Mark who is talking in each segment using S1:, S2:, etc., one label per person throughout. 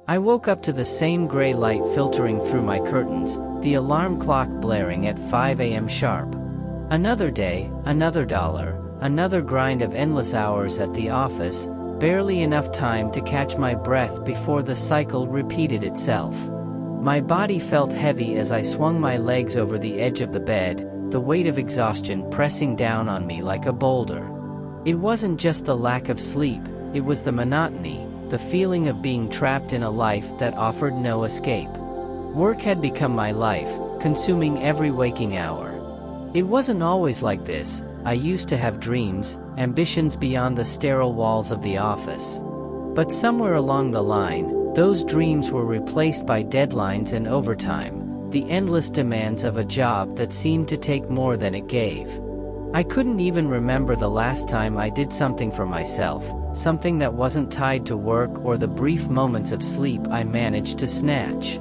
S1: I woke up to the same gray light filtering through my curtains, the alarm clock blaring at 5 a.m. sharp. Another day, another dollar, another grind of endless hours at the office, barely enough time to catch my breath before the cycle repeated itself. My body felt heavy as I swung my legs over the edge of the bed, the weight of exhaustion pressing down on me like a boulder. It wasn't just the lack of sleep, it was the monotony, the feeling of being trapped in a life that offered no escape. Work had become my life, consuming every waking hour. It wasn't always like this. I used to have dreams, ambitions beyond the sterile walls of the office. But somewhere along the line, those dreams were replaced by deadlines and overtime, the endless demands of a job that seemed to take more than it gave. I couldn't even remember the last time I did something for myself, something that wasn't tied to work or the brief moments of sleep I managed to snatch.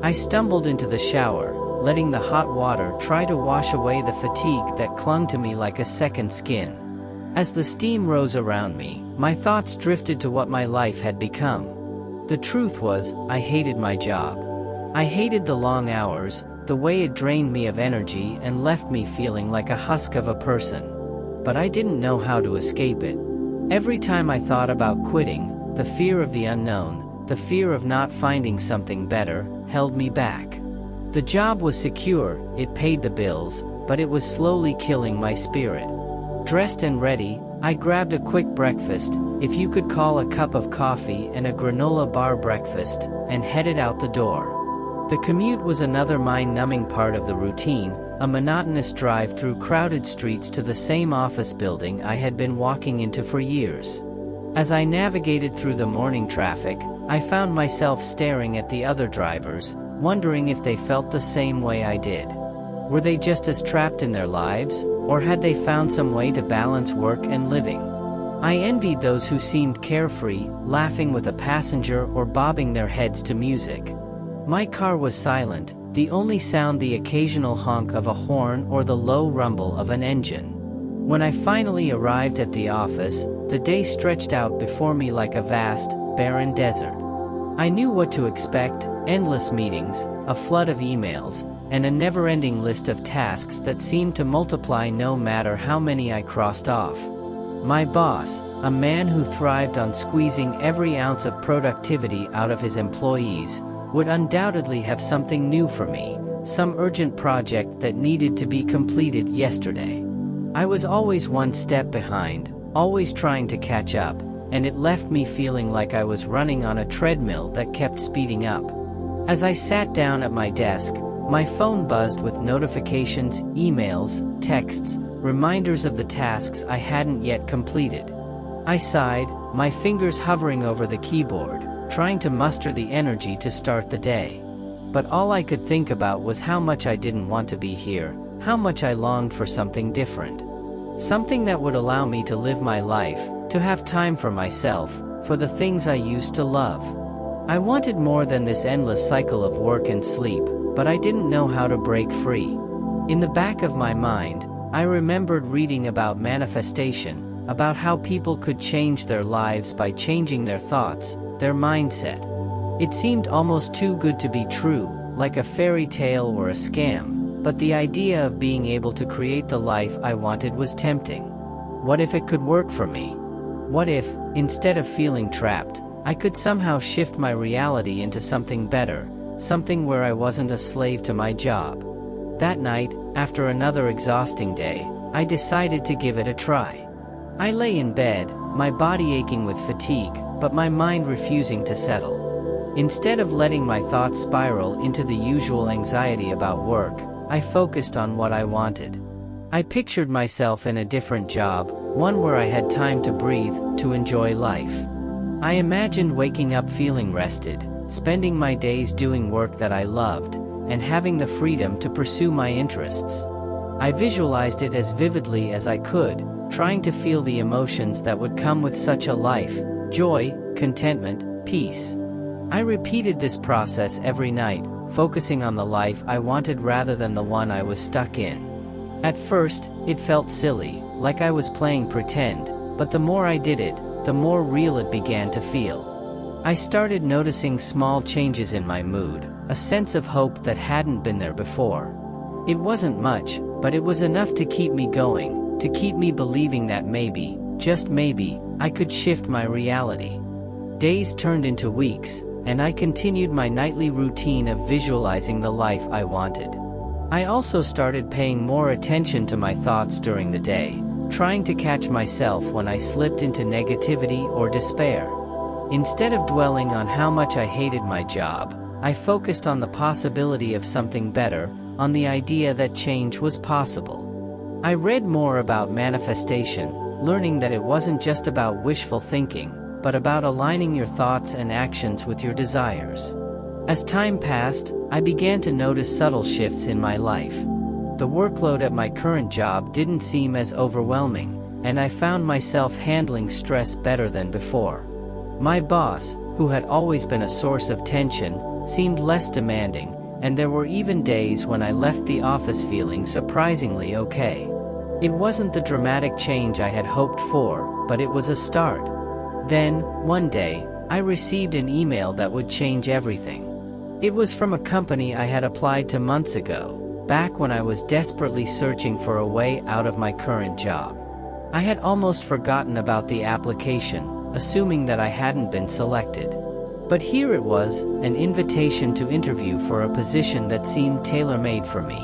S1: I stumbled into the shower, letting the hot water try to wash away the fatigue that clung to me like a second skin. As the steam rose around me, my thoughts drifted to what my life had become. The truth was, I hated my job. I hated the long hours, the way it drained me of energy and left me feeling like a husk of a person. But I didn't know how to escape it. Every time I thought about quitting, the fear of the unknown, the fear of not finding something better, held me back. The job was secure, it paid the bills, but it was slowly killing my spirit. Dressed and ready, I grabbed a quick breakfast, if you could call a cup of coffee and a granola bar breakfast, and headed out the door. The commute was another mind-numbing part of the routine, a monotonous drive through crowded streets to the same office building I had been walking into for years. As I navigated through the morning traffic, I found myself staring at the other drivers, wondering if they felt the same way I did. Were they just as trapped in their lives, or had they found some way to balance work and living? I envied those who seemed carefree, laughing with a passenger or bobbing their heads to music. My car was silent, the only sound the occasional honk of a horn or the low rumble of an engine. When I finally arrived at the office, the day stretched out before me like a vast, barren desert. I knew what to expect: endless meetings, a flood of emails, and a never-ending list of tasks that seemed to multiply no matter how many I crossed off. My boss, a man who thrived on squeezing every ounce of productivity out of his employees, would undoubtedly have something new for me, some urgent project that needed to be completed yesterday. I was always one step behind, always trying to catch up, and it left me feeling like I was running on a treadmill that kept speeding up. As I sat down at my desk, my phone buzzed with notifications, emails, texts, reminders of the tasks I hadn't yet completed. I sighed, my fingers hovering over the keyboard, trying to muster the energy to start the day. But all I could think about was how much I didn't want to be here, how much I longed for something different. Something that would allow me to live my life, to have time for myself, for the things I used to love. I wanted more than this endless cycle of work and sleep, but I didn't know how to break free. In the back of my mind, I remembered reading about manifestation, about how people could change their lives by changing their thoughts, their mindset. It seemed almost too good to be true, like a fairy tale or a scam, but the idea of being able to create the life I wanted was tempting. What if it could work for me? What if, instead of feeling trapped, I could somehow shift my reality into something better, something where I wasn't a slave to my job? That night, after another exhausting day, I decided to give it a try. I lay in bed, my body aching with fatigue, but my mind refusing to settle. Instead of letting my thoughts spiral into the usual anxiety about work, I focused on what I wanted. I pictured myself in a different job, one where I had time to breathe, to enjoy life. I imagined waking up feeling rested, spending my days doing work that I loved, and having the freedom to pursue my interests. I visualized it as vividly as I could, trying to feel the emotions that would come with such a life: joy, contentment, peace. I repeated this process every night, focusing on the life I wanted rather than the one I was stuck in. At first, it felt silly, like I was playing pretend, but the more I did it, the more real it began to feel. I started noticing small changes in my mood, a sense of hope that hadn't been there before. It wasn't much, but it was enough to keep me going, to keep me believing that maybe, just maybe, I could shift my reality. Days turned into weeks, and I continued my nightly routine of visualizing the life I wanted. I also started paying more attention to my thoughts during the day, trying to catch myself when I slipped into negativity or despair. Instead of dwelling on how much I hated my job, I focused on the possibility of something better, on the idea that change was possible. I read more about manifestation, learning that it wasn't just about wishful thinking, but about aligning your thoughts and actions with your desires. As time passed, I began to notice subtle shifts in my life. The workload at my current job didn't seem as overwhelming, and I found myself handling stress better than before. My boss, who had always been a source of tension, seemed less demanding, and there were even days when I left the office feeling surprisingly okay. It wasn't the dramatic change I had hoped for, but it was a start. Then, one day, I received an email that would change everything. It was from a company I had applied to months ago, back when I was desperately searching for a way out of my current job. I had almost forgotten about the application, assuming that I hadn't been selected. But here it was, an invitation to interview for a position that seemed tailor-made for me.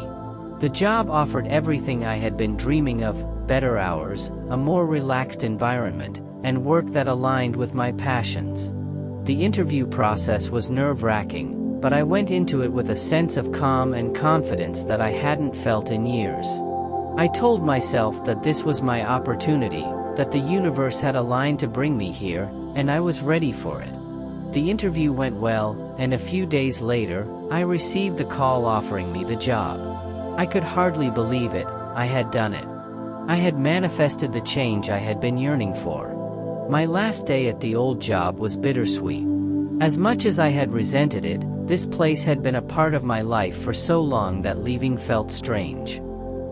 S1: The job offered everything I had been dreaming of: better hours, a more relaxed environment, and work that aligned with my passions. The interview process was nerve-wracking, but I went into it with a sense of calm and confidence that I hadn't felt in years. I told myself that this was my opportunity, that the universe had aligned to bring me here, and I was ready for it. The interview went well, and a few days later, I received the call offering me the job. I could hardly believe it. I had done it. I had manifested the change I had been yearning for. My last day at the old job was bittersweet. As much as I had resented it, this place had been a part of my life for so long that leaving felt strange.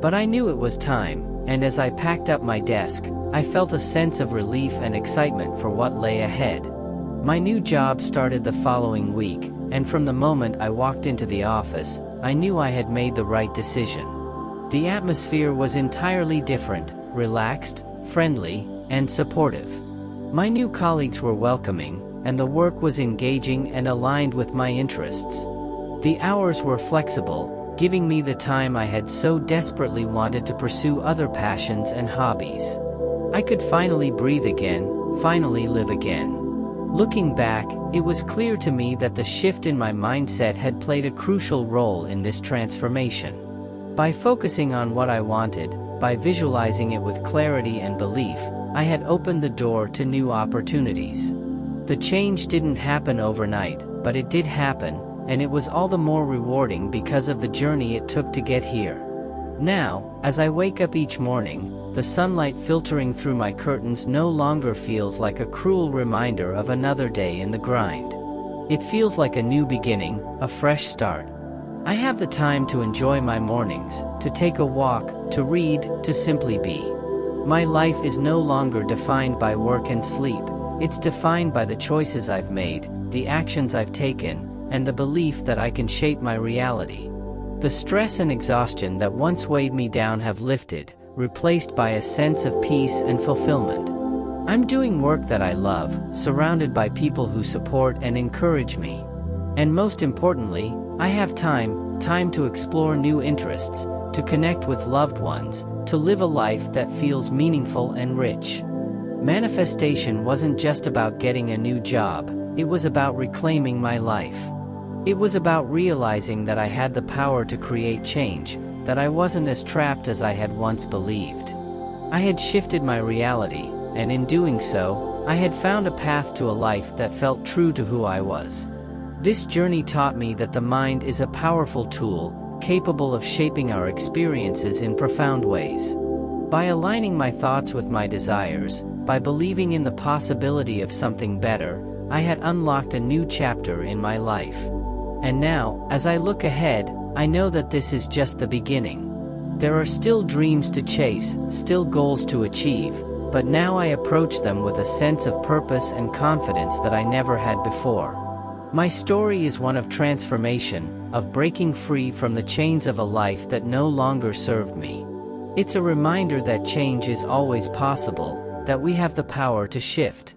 S1: But I knew it was time, and as I packed up my desk, I felt a sense of relief and excitement for what lay ahead. My new job started the following week, and from the moment I walked into the office, I knew I had made the right decision. The atmosphere was entirely different, relaxed, friendly, and supportive. My new colleagues were welcoming, and the work was engaging and aligned with my interests. The hours were flexible, giving me the time I had so desperately wanted to pursue other passions and hobbies. I could finally breathe again, finally live again. Looking back, it was clear to me that the shift in my mindset had played a crucial role in this transformation. By focusing on what I wanted, by visualizing it with clarity and belief, I had opened the door to new opportunities. The change didn't happen overnight, but it did happen, and it was all the more rewarding because of the journey it took to get here. Now, as I wake up each morning, the sunlight filtering through my curtains no longer feels like a cruel reminder of another day in the grind. It feels like a new beginning, a fresh start. I have the time to enjoy my mornings, to take a walk, to read, to simply be. My life is no longer defined by work and sleep. It's defined by the choices I've made, the actions I've taken, and the belief that I can shape my reality. The stress and exhaustion that once weighed me down have lifted, replaced by a sense of peace and fulfillment. I'm doing work that I love, surrounded by people who support and encourage me. And most importantly, I have time to explore new interests, to connect with loved ones, to live a life that feels meaningful and rich. Manifestation wasn't just about getting a new job, it was about reclaiming my life. It was about realizing that I had the power to create change, that I wasn't as trapped as I had once believed. I had shifted my reality, and in doing so, I had found a path to a life that felt true to who I was. This journey taught me that the mind is a powerful tool, capable of shaping our experiences in profound ways. By aligning my thoughts with my desires, by believing in the possibility of something better, I had unlocked a new chapter in my life. And now, as I look ahead, I know that this is just the beginning. There are still dreams to chase, still goals to achieve, but now I approach them with a sense of purpose and confidence that I never had before. My story is one of transformation, of breaking free from the chains of a life that no longer served me. It's a reminder that change is always possible, that we have the power to shift.